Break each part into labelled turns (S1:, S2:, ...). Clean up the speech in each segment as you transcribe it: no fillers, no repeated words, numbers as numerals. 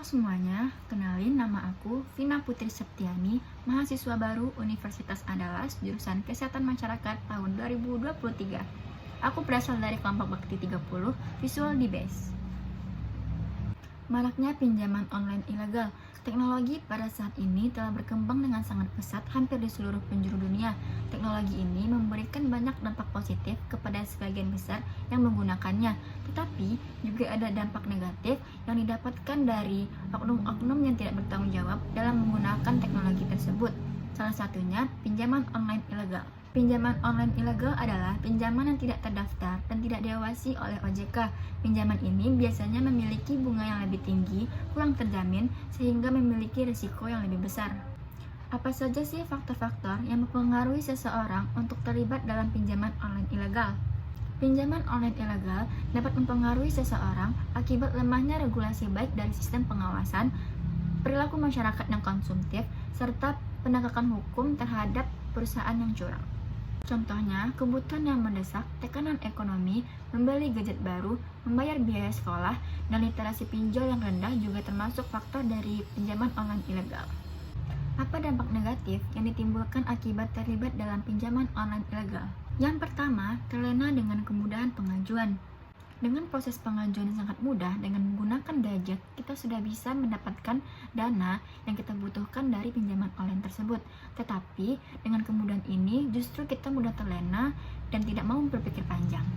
S1: Halo semuanya, kenalin nama aku Vina Putri Septiani, mahasiswa baru Universitas Andalas, jurusan Kesehatan Masyarakat tahun 2023. Aku berasal dari kelompok Bakti 30, Visual di BES. Maraknya pinjaman online ilegal. Teknologi pada saat ini telah berkembang dengan sangat pesat hampir di seluruh penjuru dunia. Teknologi ini memberikan banyak dampak positif kepada sebagian besar yang menggunakannya, tetapi juga ada dampak negatif yang didapatkan dari oknum-oknum yang tidak bertanggung jawab dalam menggunakan teknologi tersebut. Salah satunya pinjaman online ilegal. Pinjaman online ilegal adalah pinjaman yang tidak terdaftar dan tidak diawasi oleh OJK. Pinjaman ini biasanya memiliki bunga yang lebih tinggi, kurang terjamin, sehingga memiliki risiko yang lebih besar. Apa saja sih faktor-faktor yang mempengaruhi seseorang untuk terlibat dalam pinjaman online ilegal? Pinjaman online ilegal dapat mempengaruhi seseorang akibat lemahnya regulasi baik dari sistem pengawasan, perilaku masyarakat yang konsumtif, serta penegakan hukum terhadap perusahaan yang curang. Contohnya, kebutuhan yang mendesak, tekanan ekonomi, membeli gadget baru, membayar biaya sekolah, dan literasi pinjol yang rendah juga termasuk faktor dari pinjaman online ilegal. Apa dampak negatif yang ditimbulkan akibat terlibat dalam pinjaman online ilegal? Yang pertama, terlena dengan kemudahan pengajuan. Dengan proses pengajuan yang sangat mudah, dengan menggunakan gadget, kita sudah bisa mendapatkan dana yang kita butuhkan dari pinjaman online tersebut. Tetapi, dengan kemudahan ini, justru kita mudah terlena dan tidak mau berpikir panjang.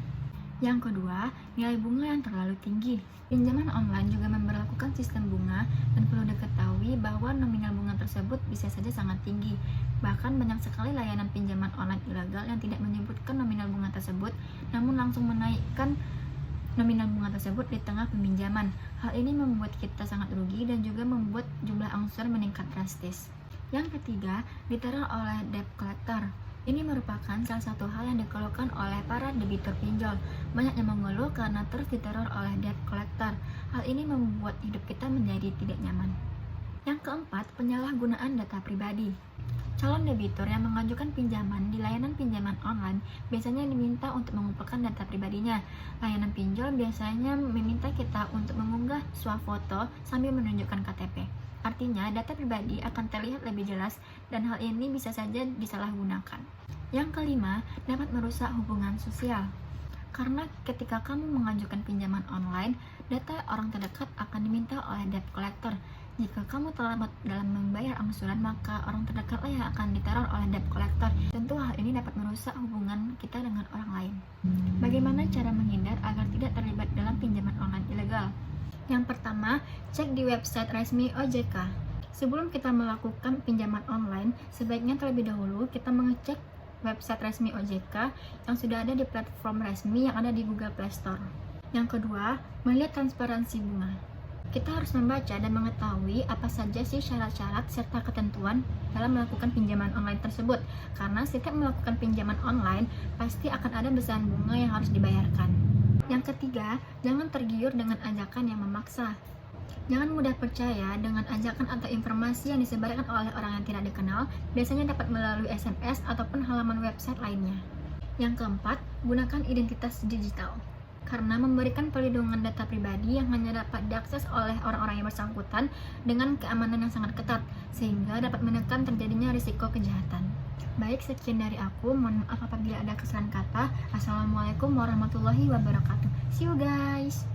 S1: Yang kedua, nilai bunga yang terlalu tinggi. Pinjaman online juga memberlakukan sistem bunga dan perlu diketahui bahwa nominal bunga tersebut bisa saja sangat tinggi. Bahkan banyak sekali layanan pinjaman online ilegal yang tidak menyebutkan nominal bunga tersebut, namun langsung menaikkan nominal bunga tersebut di tengah peminjaman. Hal ini membuat kita sangat rugi dan juga membuat jumlah angsur meningkat drastis. Yang ketiga, diteror oleh debt collector. Ini merupakan salah satu hal yang dikeluhkan oleh para debitur pinjol. Banyak yang mengeluh karena terus diteror oleh debt collector. Hal ini membuat hidup kita menjadi tidak nyaman. Yang keempat, penyalahgunaan data pribadi. Calon debitur yang mengajukan pinjaman di layanan pinjaman online biasanya diminta untuk mengumpulkan data pribadinya. Layanan pinjol biasanya meminta kita untuk mengunggah swafoto sambil menunjukkan KTP. Artinya, data pribadi akan terlihat lebih jelas dan hal ini bisa saja disalahgunakan. Yang kelima, dapat merusak hubungan sosial. Karena ketika kamu mengajukan pinjaman online, data orang terdekat akan diminta oleh debt collector. Jika kamu terlambat dalam membayar angsuran, maka orang terdekatlah yang akan diteror oleh debt collector. Tentu hal ini dapat merusak hubungan kita dengan orang lain. Bagaimana cara menghindar agar tidak terlibat dalam pinjaman online ilegal? Yang pertama, cek di website resmi OJK. Sebelum kita melakukan pinjaman online, sebaiknya terlebih dahulu kita mengecek website resmi OJK yang sudah ada di platform resmi yang ada di Google Play Store. Yang kedua, melihat transparansi bunga. Kita harus membaca dan mengetahui apa saja sih syarat-syarat serta ketentuan dalam melakukan pinjaman online tersebut. Karena setiap melakukan pinjaman online, pasti akan ada besaran bunga yang harus dibayarkan. Yang ketiga, jangan tergiur dengan ajakan yang memaksa. Jangan mudah percaya dengan ajakan atau informasi yang disebarkan oleh orang yang tidak dikenal, biasanya dapat melalui SMS ataupun halaman website lainnya. Yang keempat, gunakan identitas digital. Karena memberikan perlindungan data pribadi yang hanya dapat diakses oleh orang-orang yang bersangkutan dengan keamanan yang sangat ketat, sehingga dapat menekan terjadinya risiko kejahatan. Baik, sekian dari aku. Mohon maaf apabila ada kesalahan kata. Assalamualaikum warahmatullahi wabarakatuh. See you guys!